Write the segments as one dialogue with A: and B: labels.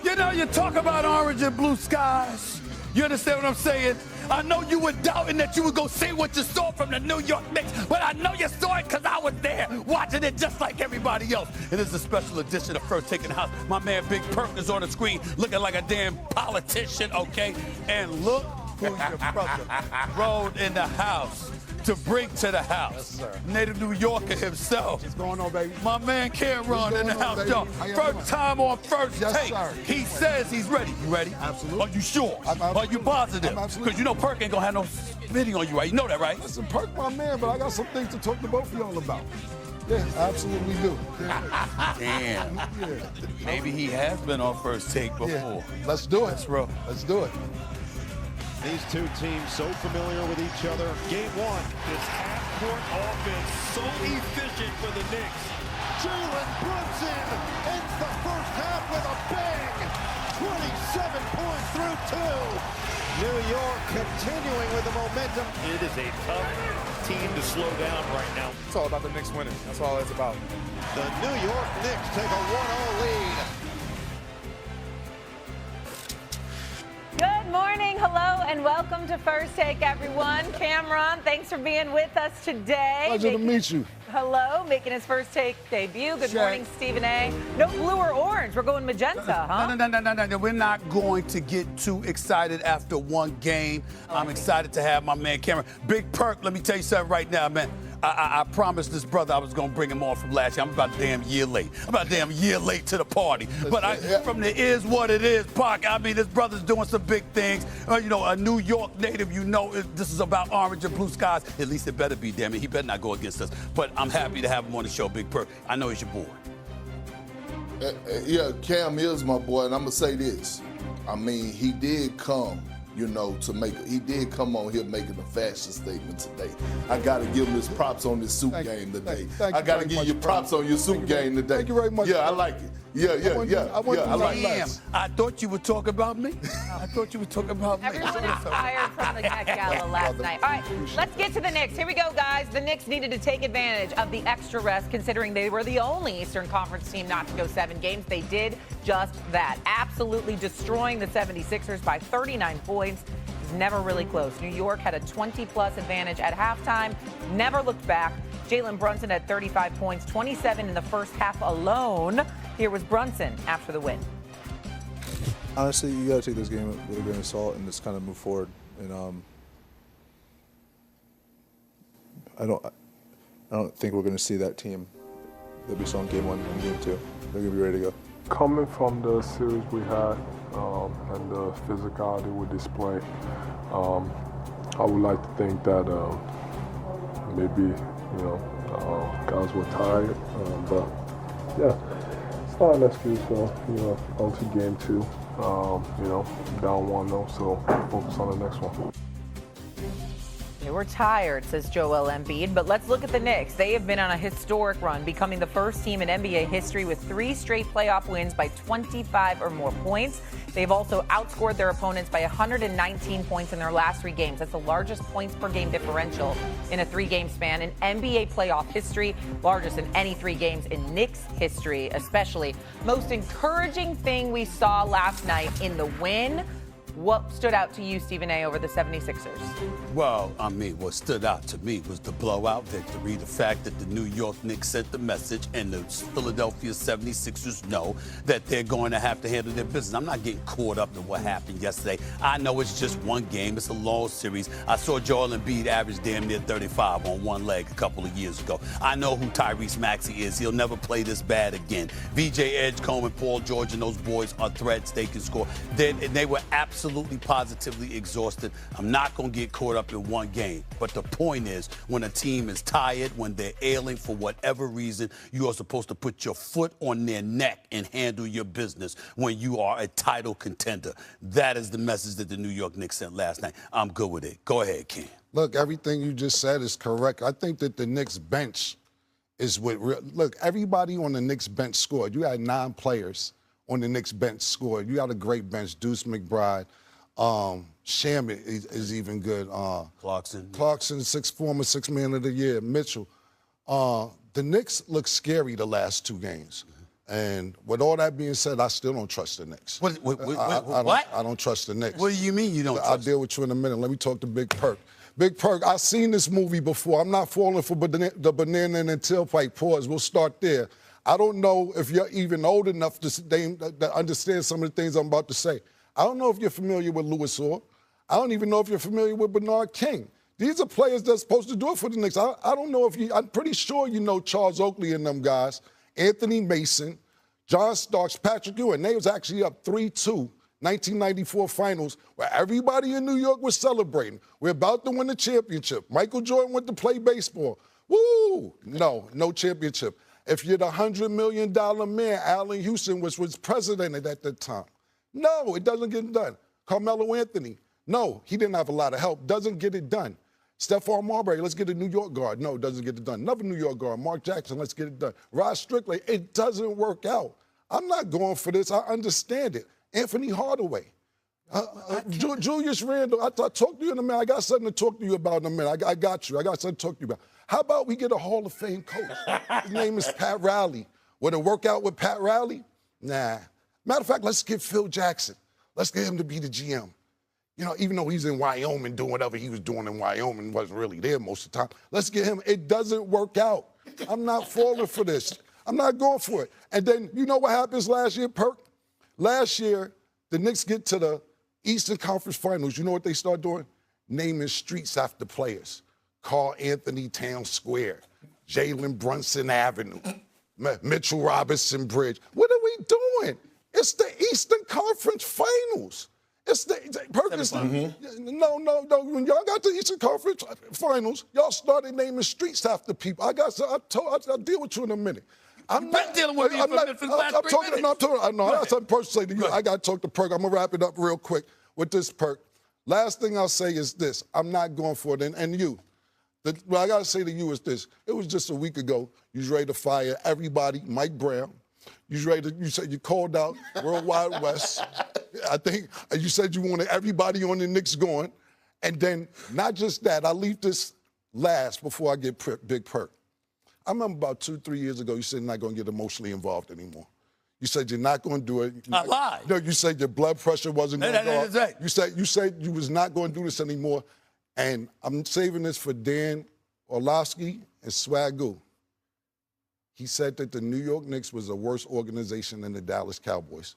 A: You know, you talk about orange and blue skies. You understand what I'm saying? I know you were doubting that you would go see what you saw from the New York Knicks, but I know you saw it because I was there watching it just like everybody else. And it's a special edition of First Take in the House. My man Big Perk is on the screen looking like a damn politician, okay? And look who your brother rode in the house to bring to the house.
B: Yes,
A: Native New Yorker himself.
B: What's going on, baby?
A: My man Cameron in the house, y'all. First time on First Take.
B: Sir.
A: He says he's ready. You ready?
B: Absolutely.
A: Are you sure?
B: Absolutely.
A: Are you positive?
B: Absolutely.
A: Because you know Perk ain't gonna have no video on you, right? You know that, right?
B: Listen, Perk, my man, but I got some things to talk to both of y'all about. Yeah, absolutely do. Yeah.
A: Damn.
B: Yeah.
A: Maybe he has been on First Take before.
B: Yeah. Let's do it.
A: That's real.
B: Let's do it.
C: These two teams so familiar with each other. Game one.
D: This half-court offense so efficient for the Knicks.
C: Jalen Brunson ends the first half with a bang. 27 points through two. New York continuing with the momentum.
D: It is a tough team to slow down right now.
E: It's all about the Knicks winning. That's all it's about.
C: The New York Knicks take a 1-0 lead.
F: Good morning, hello, and welcome to First Take, everyone. Cameron, thanks for being with us today.
B: Pleasure to meet you.
F: Hello, making his First Take debut. Good
A: Shay.
F: morning, Stephen A. No blue or orange. We're going magenta, huh?
A: No. We're not going to get too excited after one game. I'm excited to have my man Cameron. Big Perk, let me tell you something right now, man. I promised this brother I was going to bring him on from last year. I'm about a damn year late. I'm about a damn year late to the party. But from the is what it is, Pac, I mean, this brother's doing some big things. You know, a New York native, you know, this is about orange and blue skies. At least it better be, damn it. He better not go against us. But I'm happy to have him on the show, Big Perk. I know he's your boy.
G: Yeah, Cam is my boy, and I'm going to say this. I mean, he did come, you know, he did come on here making a fashion statement today. I got to give him his props on this suit game today. I got to give you props on your suit game today.
B: Thank you very much.
G: Yeah, I like it. Yeah. I like
A: Damn,
G: it.
A: I thought you were talking about me. I thought you were talking about me.
F: Everyone is tired from the Met Gala last night. All right, let's get to the Knicks. Here we go, guys. The Knicks needed to take advantage of the extra rest, considering they were the only Eastern Conference team not to go 7 games. They did just that, absolutely destroying the 76ers by 39 points. It was never really close. New York had a 20-plus advantage at halftime, never looked back. Jalen Brunson had 35 points, 27 in the first half alone. Here was Brunson after the win.
E: Honestly, you got to take this game with a grain of salt and just kind of move forward. And I don't think we're going to see that team that we saw in Game 1 and Game 2. They're going to be ready to go.
H: Coming from the series we had and the physicality we display, I would like to think that maybe, guys were tired, but yeah, it's not an excuse. On to Game 2, down 1-0, so focus on the next one.
F: They were tired, says Joel Embiid, but let's look at the Knicks. They have been on a historic run, becoming the first team in NBA history with 3 straight playoff wins by 25 or more points. They've also outscored their opponents by 119 points in their last 3 games. That's the largest points per game differential in a 3-game span in NBA playoff history, largest in any 3 games in Knicks history, especially. Most encouraging thing we saw last night in the win. What stood out to you, Stephen A., over the 76ers?
A: Well, I mean, what stood out to me was the blowout victory, the fact that the New York Knicks sent the message and the Philadelphia 76ers know that they're going to have to handle their business. I'm not getting caught up in what happened yesterday. I know it's just one game. It's a long series. I saw Joel Embiid average damn near 35 on one leg a couple of years ago. I know who Tyrese Maxey is. He'll never play this bad again. VJ Edgecombe and Paul George and those boys are threats. They can score. They were absolutely positively exhausted. I'm not going to get caught up in one game. But the point is, when a team is tired, when they're ailing for whatever reason, you are supposed to put your foot on their neck and handle your business when you are a title contender. That is the message that the New York Knicks sent last night. I'm good with it. Go ahead, Ken.
B: Look, everything you just said is correct. I think that the Knicks bench is what look, everybody on the Knicks bench scored. You had 9 players on the Knicks bench scored. You got a great bench. Deuce McBride. Shannon is even good. Clarkson, former 6 man of the year. Mitchell. The Knicks look scary the last 2 games. And with all that being said, I still don't trust the Knicks.
A: What?
B: I don't trust the Knicks.
A: What do you mean you don't trust?
B: I'll deal with you in a minute. Let me talk to Big Perk. Big Perk, I've seen this movie before. I'm not falling for the banana and tailpipe. Pause. We'll start there. I don't know if you're even old enough to understand some of the things I'm about to say. I don't know if you're familiar with Louis Orr. I don't even know if you're familiar with Bernard King. These are players that's supposed to do it for the Knicks. I don't know if I'm pretty sure you know Charles Oakley and them guys, Anthony Mason, John Starks, Patrick Ewing. They was actually up 3-2, 1994 finals, where everybody in New York was celebrating. We're about to win the championship. Michael Jordan went to play baseball. Woo! No championship. If you're the $100 million man, Allen Houston was president at that time. No, it doesn't get done. Carmelo Anthony, no, he didn't have a lot of help. Doesn't get it done. Stephon Marbury, let's get a New York guard. No, doesn't get it done. Another New York guard, Mark Jackson, let's get it done. Rod Strickland, it doesn't work out. I'm not going for this. I understand it. Anthony Hardaway. Julius Randle, I'll talk to you in a minute. I got something to talk to you about in a minute. I got you. I got something to talk to you about. How about we get a Hall of Fame coach? His name is Pat Riley. Would it work out with Pat Riley? Nah. Matter of fact, let's get Phil Jackson. Let's get him to be the GM. You know, even though he's in Wyoming doing whatever he was doing in Wyoming, wasn't really there most of the time. Let's get him. It doesn't work out. I'm not falling for this. I'm not going for it. And then, you know what happens last year, Perk? Last year, the Knicks get to the Eastern Conference Finals. You know what they start doing? Naming streets after players. Carl Anthony Town Square, Jalen Brunson Avenue, Mitchell Robinson Bridge. What are we doing? It's the Eastern Conference Finals. It's the purpose. No. When y'all got the Eastern Conference Finals, y'all started naming streets after people. I'll deal with you in a minute.
A: I'm not dealing with you for the last 3 minutes.
B: I got something personal to say to you. I got to talk to Perk. I'm going to wrap it up real quick with this, Perk. Last thing I'll say is this. I'm not going for it. And you, what I got to say to you is this. It was just a week ago. You was ready to fire everybody, Mike Brown. You said you called out World Wide West. I think you said you wanted everybody on the Knicks going. And then not just that, I'll leave this last before I get Big Perk. I remember about 2-3 years ago, you said you're not going to get emotionally involved anymore. You said you're not going to do it.
A: I lied.
B: No, you said your blood pressure wasn't going to go up.
A: Right.
B: You said you was not going to do this anymore. And I'm saving this for Dan Orlovsky and Swagoo. He said that the New York Knicks was a worse organization than the Dallas Cowboys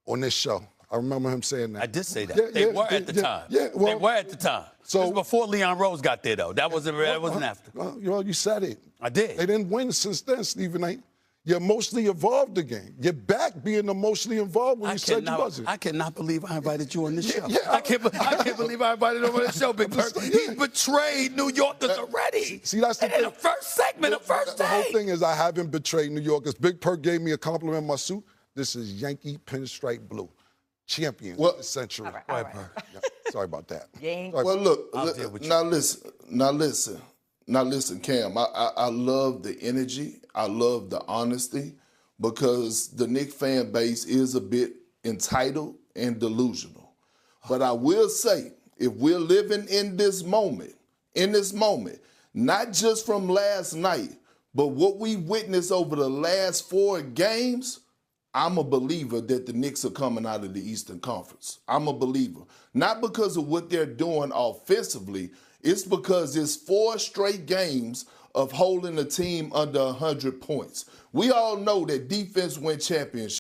B: on this show. I remember him saying that.
A: I did say that. They were at the time.
B: Yeah, well,
A: they were at the time. So it was before Leon Rose got there, though. That wasn't after.
B: You said it.
A: I did.
B: They didn't win since then, Stephen A. You emotionally evolved again. You're back being emotionally involved when you said you wasn't.
A: I cannot believe I invited you on this show.
B: Yeah,
A: I can't believe I invited him on this show, Big Perk. He betrayed New Yorkers already.
B: See, that's the thing.
A: In the first segment, the first day.
B: The whole thing is I haven't betrayed New Yorkers. Big Perk gave me a compliment in my suit. This is Yankee pinstripe blue. Champion of the century.
F: All right.
B: Yeah, sorry about that.
G: Well, look, now listen, Cam. I love the energy. I love the honesty because the Knicks fan base is a bit entitled and delusional. But I will say, if we're living in this moment, not just from last night, but what we witnessed over the last 4 games, I'm a believer that the Knicks are coming out of the Eastern Conference. I'm a believer. Not because of what they're doing offensively. It's because it's 4 straight games of holding a team under 100 points. We all know that defense wins championships.